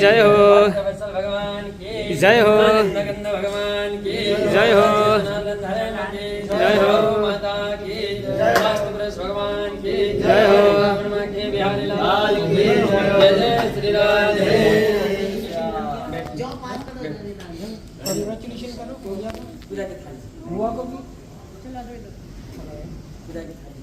जय हो जय हो जय हो जय हो माता की जय भगवान की जय हो बिहारी लाल की जय जय श्री राम कॉन्ग्रेचुलेशन करो पूजा की थाली हुआ को भी चला दो पूजा की थाली